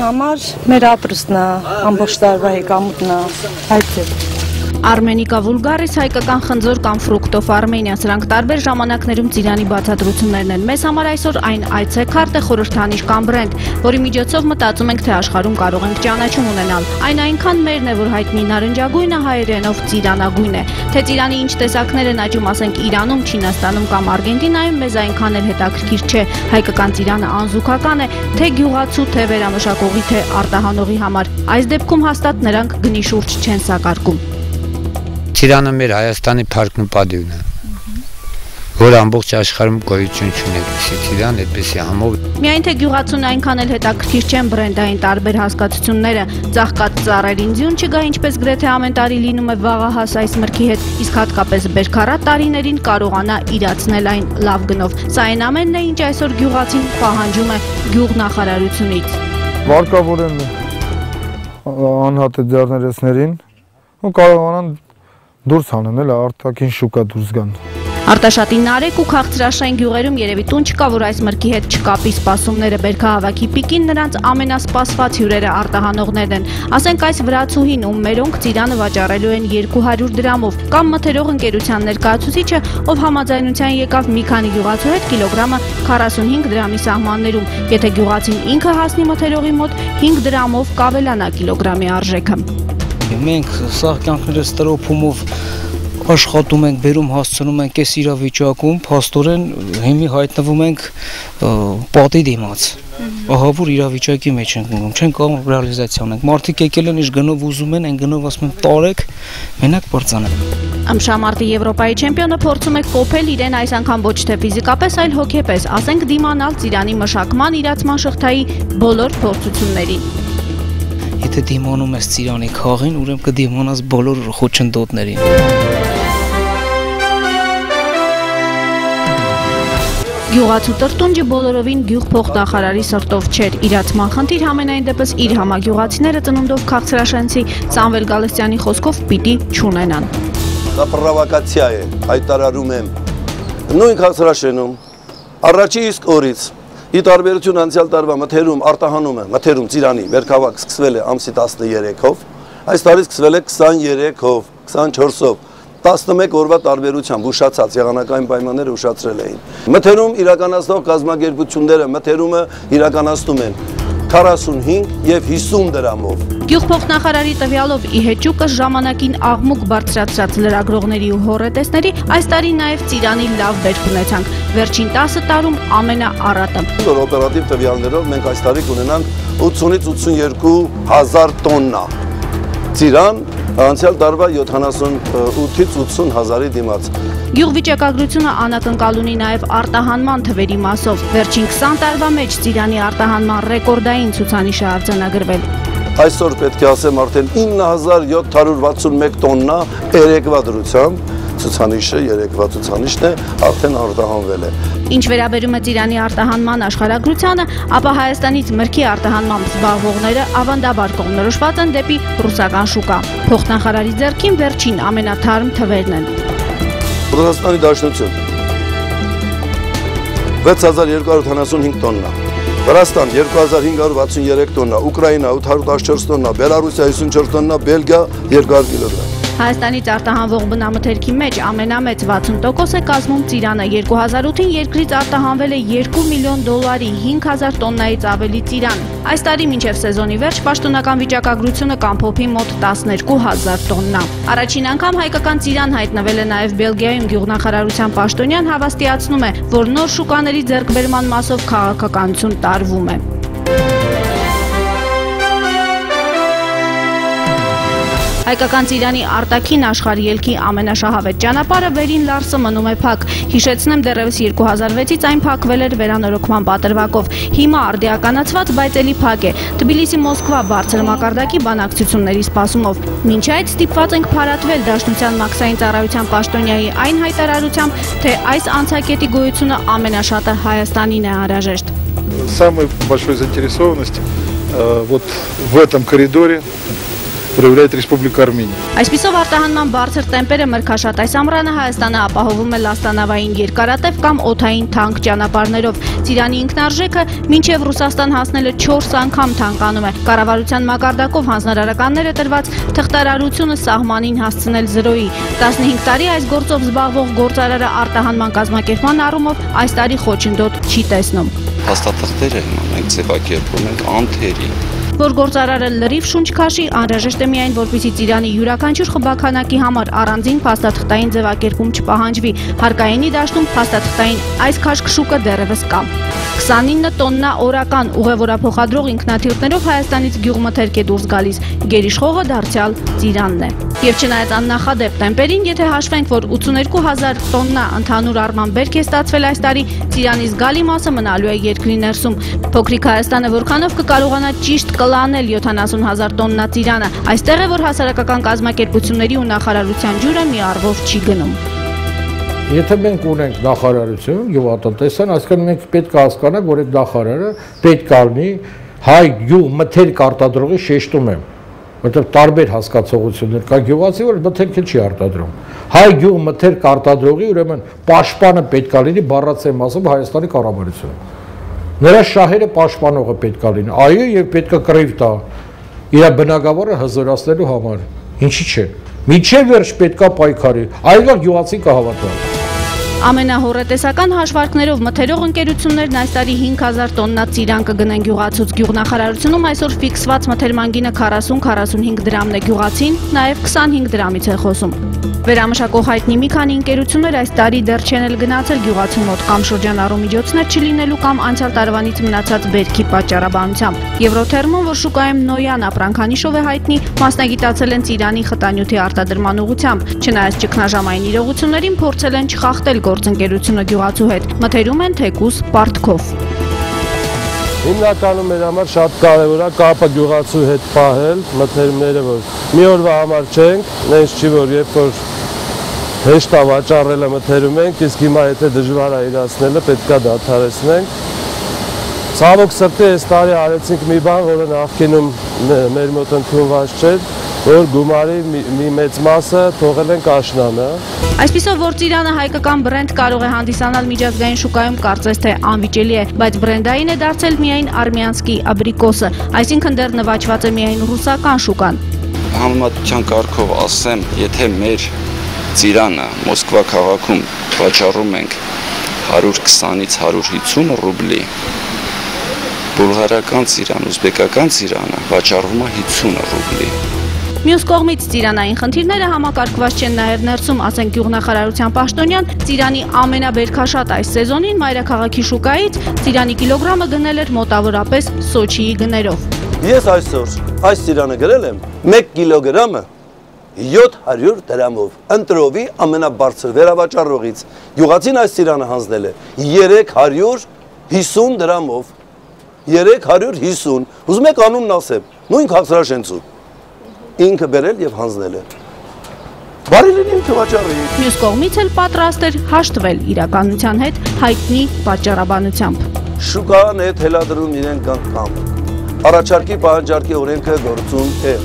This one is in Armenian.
համար մեր ապրուստն է, ամբողջ տարվա եկամուտն է, այդ է։ Armenica vulgaris հայկական խնձոր կամ ֆրուկտով Արմենիա, սրանք տարբեր ժամանակներում Ծիրանի բացատրություններն են։ Մեզ համար այսօր այն այցեքարտ է, խորհրդանիշ կամ բրենդ, որի միջոցով մտածում ենք, թե աշխարհում կարող ենք ճանաչում ունենալ։ Այն այնքան մերն է, որ հայտնի նարնջագույնը հայերենով ծիրանագույն է։ Թե Ծիրանի ինչ տեսակներ են աճում, ասենք Իրանում, Չինաստանում կամ Արգենտինայում, մեզ այնքան էլ հետաքրքիր չէ։ Հայկական ծիրանը անզուգական է, թե գյուղացու, թե վերամշակողի, թե արտահանողի համար։ Այս դեպքում հաստատ նրանք գնի շուրջ չեն սակարկում։ Ծիրանը մեր Հայաստանի փառքն ու պատիվն է, որ ամբողջ աշխարհում գոյություն չունի, ծիրան այդպեսի համով։ Միայն թե գյուղացուն այնքան էլ հետաքրքիր չեն բրենդային տարբեր հասկացությունները, ծաղկած ծառերին ձյուն չգա, ինչպես գրեթե ամեն տարի լինում է վաղահաս այս մրգի հետ, իսկ հատկապես բերքարատ տարիներին կարողանա իրացնել այն լավ գնով։ Սա այն ամենն է, ինչ այսօր գյուղացին պահանջում է գյուղնախարարությունից։ Վարկավոր են անհատը ձեռներեցներին ու կարողանան դուրս հանեն, էլ արտաքին շուկա դուրս գան։ Արտաշատի Նարեկ ու Քաղցրաշեն գյուղերում երևի տուն չկա, որ այս մրգի հետ չկապի սպասումները բերքահավաքի պիկին նրանց ամենասպասված հյուրերը արտահանողներն են։ Ասենք այս վրացուհին, ում մերոնք ծիրանը վաճառելու են 200 դրամով, կամ մթերող ընկերության ներկայացուցիչը, ով համաձայնության եկավ մի քանի գյուղացու հետ կիլոգրամը 45 դրամի սահմաններում։ Եթե գյուղացին ինքը հասնի մթերողի մոտ, 5 դրամով կավելանա կիլոգրամի արժեքը։ Մենք սա կյանքներս տրոփումով աշխատում ենք, բերում հասցնում ենք այս իրավիճակում, փաստորեն հիմի հայտնվում ենք պատի դիմաց։ Ահավոր իրավիճակի մեջ ենք ընկնում, չենք կարող ռեալիզացիա ունենք։ Մարդիկ եկել են, իշ գնով ուզում են, այն գնով ասում են տարեք, մենակ բրծանեք։ Ըմշամարտի Եվրոպայի չեմպիոնը փորձում է կոփել իրեն այս անգամ ոչ թե ֆիզիկապես, այլ հոգեպես, ասենք դիմանալ Ծիրանի մշակման, իրացման շղթայի բոլոր փորձություններին։ Եթե դիմանում ես Ծիրանի քաղաքին, ուրեմն կդիմանաս բոլոր խոչընդոտներին։ Գյուղացու տրտունջը բոլորովին գյուղ փոխնախարարի սրտով չէր, իրացման խնդիր համենայն դեպս իր համագյուղացիները ծնունդով Քաղցրաշենցի Սամվել Գալստյանի խոսքով պիտի չունենան։ Դա պրովոկացիա է, հայտարարում եմ։ Նույն Քաղցրաշենում առաջի իսկ օրից ի տարբերություն անցյալ տարվա մթերում արտահանումը, մթերում Ծիրանի վերքավաք սկսվել է ամսի 13-ով, այս տարի սկսվել է 23-ով, 24-ով, 11 օրվա տարբերությամբ ուշացած եղանակային պայմանները ուշացրել էին։ Մթերում իրականացնող կազմակերպությունները մթերումը իրականացնում են 45 և 50 դրամով։ Գյուղ փոխնախարարի տվյալով ի հեճուկը ժամանակին աղմուկ բարձրացրած լրագրողների ու հոռետեսների այս տարի նաև Ծիրանի լավ բերք ունեցանք։ Վերջին 10 տարում ամենաառատը։ Օպերատիվ տվյալներով մենք այս տարի կունենանք 80-ից 82 հազար տոննա Ծիրան, անցյալ տարվա 78-ից 80 հազարի դիմաց։ Գյուղվիճակագրությունը անակնկալ ունի նաև արտահանման թվերի մասով։ Վերջին 20 տարվա մեջ Ծիրանի արտահանման ռեկորդային ցուցանիշ է արձանագրվել։ Այսօր պետք է ասեմ արդեն 9761 տոննա երեկվա դրությամբ ցուցանիշը, երեկվա ցուցանիշն է արդեն արտահանվել է։ Ինչ վերաբերում է Ծիրանի արտահանման աշխարհագրությանը, ապա Հայաստանից մրգի արտահանմամբ զբաղվողները ավանդաբար կողմնորոշված են դեպի ռուսական շուկա։ Փոխնախարարի ձեռքին վերջին ամենաթարմ թվերն են։ Ռուսաստանի Դաշնություն 6275 տոննա, Վրաստան 2563 տոննա, Ուկրաինա 814 տոննա, Բելարուսիա 54 տոննա, Բելգիա 200 կիլոգրամ։ Հայաստանից արտահանվող բնամթերքի մեջ ամենամեծ 60% է կազմում Ծիրանը։ 2008-ին երկրից արտահանվել է $2 միլիոն, 5000 տոննայից ավելի ծիրան։ Այս տարի մինչև սեզոնի վերջ պաշտոնական վիճակագրությունը կամփոփի մոտ 12000 տոննա։ Առաջին անգամ հայկական ծիրան հայտնվել է նաև Բելգիայում գյուղնախարարության պաշտոնյան հավաստիացնում է, որ նոր շուկաների ձեռքբերման մասով քաղաքականություն տարվում է։ Հայկական ծիրանի արտաքին աշխարհի ելքի ամենաշահավետ ճանապարհը վերին Լարսը մնում է փակ։ Հիշեցնեմ, դեռևս 2006-ից այն փակվել էր վերանորոգման պատրվակով։ Հիմա արդիականացված, բայց էլի փակ է։ Թբիլիսի-Մոսկվա բարձր մակարդակի բանակցությունների սպասումով։ Մինչ այդ ստիպված ենք փարատվել Դաշնության մաքսային ծառայության պաշտոնյայի այն հայտարարությամբ, թե այս անցակետի գոյությունը ամենաշատը Հայաստանին է անհրաժեշտ։ Самая большая заинтересованность вот в этом коридоре проявляет Республика Армения. Այսպիսով արտահանման բարձր տեմպերը մրգաշատ այս ամռանը Հայաստանը ապահովում է լաստանավային երկարատև կամ օդային թանկ ճանապարհներով։ Ծիրանի ինքնարժեքը մինչև Ռուսաստան հասնելը 4 անգամ թանկանում է։ Կառավարության մակարդակով հանձնարարականները տրված թղթարարությունը սահմանին հասցնել 0-ի։ 15 տարի այս գործով զբաղվող գործարարը արտահանման կազմակերպման առումով այս տարի խոչընդոտ չի տեսնում։ Փաստաթղթերը մենք ձևակերպում ենք անթերի։ Որ գործարարը լրիվ շունչ քաշի, անհրաժեշտ է միայն, որպեսզի Ծիրանի յուրաքանչյուր խմբականակի համար առանձին փաստաթղթային ձևակերպում չպահանջվի։ Հարկայինի դաշտում փաստաթղթային այս քաշքշուկը դեռևս կա։ 29 տոննա օրական ուղևորափոխադրող ինքնաթիռներով Հայաստանից գյուղմթերք է դուրս գալիս, գերիշխողը դարձյալ Ծիրանն է։ Եվ չնայած աննախադեպ տեմպերին, եթե հաշվենք, որ 82,000 տոննա ընդհանուր առմամբ բերք է ստացվել այս տարի, Ծիրանի զգալի մասը մնալու է երկրի ներսում։ Փոքրիկ Հայաստանը որքանով կկարողանա ճիշտ կլանել 70,000 տոննա ծիրանը, այստեղ է, որ հասարակական կազմակերպությունների ու նախարարության ջուրը մի առվով չի գնում։ Եթե մենք ունենք նախարարություն, գյուղատնտեսական, այսինքն մենք պետք է հասկանանք, որ այդ նախարարը պետք է լինի հայ գյուղ մթերք արտադրողի շեշտում եմ, որտեղ տարբեր հասկացողություններ կա, գյուղացի որ մթերքը չի արտադրում։ Հայ գյուղ մթերք արտադրողի ուրեմն պաշտպանը պետք է լինի բառացիայում ասում Հայաստանի կառավարությունը։ Նրա շահերը պաշտպանողը պետք է լինի, այո, եւ պետք է կռիվ տա իր բնակավարը հզորացնելու համար։ Ինչի՞ չէ։ Միջև վերջ պետք է պայքարի, այլվա գյուղացի կհավատա։ Ամենահոռետեսական հաշվարկներով մթերող ընկերություններն այս տարի 5000 տոննա ծիրան կգնեն գյուղացուց։ Գյուղնախարարությունում այսօր ֆիքսված մթերման գինը 40-45 դրամն է, գյուղացին նաև 25 դրամից է խոսում։ Վերամշակող հայտնի մի քանի ընկերություններ այս տարի դեռ չեն էլ գնացել գյուղացու մոտ կամ շրջանառու միջոցներ չլինելու կամ անցյալ տարվանից մնացած բերքի պատճառաբանությամբ։ Եվրոթերմոն, որ շուկայում նոյան ապրանքանիշով է հայտնի, մասնագիտացել են ծիրանի խտանյութի արտադրման ուղղությամբ։ Չնայած ճգնաժամային իրողություններին փորձել են չխախտել գործընկերությունը գյուղացու հետ, մթերում են թեկուզ պարտքով։ Հիմնականում մեր համար շատ կարևոր է կապը գյուղացու հետ պահել, մթերումները, որ մի օրվա համար չենք, նենց չի, որ երբ որ հեշտ է վաճառելը մթերում ենք, իսկ հիմա եթե դժվար է իրացնելը, պետք է դադարեցնենք։ Ցավոք սրտի այս տարի արեցինք մի բան, որը նախկինում մեր մոտ ընդունված չէր, որ գումարի մի մեծ մասը թողել ենք աշնանը։ Այսպիսով, որ ծիրանը հայկական բրենդ կարող է հանդիսանալ միջազգային շուկայում, կարծես թե անվիճելի է, բայց բրենդային է դարձել միայն արմյանսկի աբրիկոսը, այսինքն դեռ նվաճված է միայն ռուսական շուկան։ Համեմատության կարգով ասեմ, եթե մեր ծիրանը Մոսկվա քաղաքում վաճառում ենք 120-ից 150 ռուբլի, բուլղարական ծիրան, ուզբեկական ծիրանը վաճառվում է 50 ռուբլի։ Մյուս կողմից ծիրանային խնդիրները համակարգված չեն նաև ներսում, ասենք գյուղնախարարության պաշտոնյան, ծիրանի ամենաբերքաշատ այս սեզոնին մայրաքաղաքի շուկայից ծիրանի կիլոգրամը գնել էր մոտավորապես Սոչիի գներով։ Ես այսօր այս ծիրանը գրել եմ 1 կիլոգրամը 700 դրամով, ընտրովի ամենաբարձր վերավաճառողից։ Գյուղացին այս ծիրանը հանձնել է 350 դրամով, 350, ուզում եք անունն ասեմ, նույն քաղցրաշենցու։ Ինքը բերել եւ հանձնել է։ Բարի լինի ինքը վաճառի։ Մյուս կողմից էլ պատրաստ էր հաշտվել իրականության հետ հայտնի պատճառաբանությամբ։ Շուկան հետ հելադրում իրենք կամ։ Առաջարկի պահանջարկի օրենքը գործում է։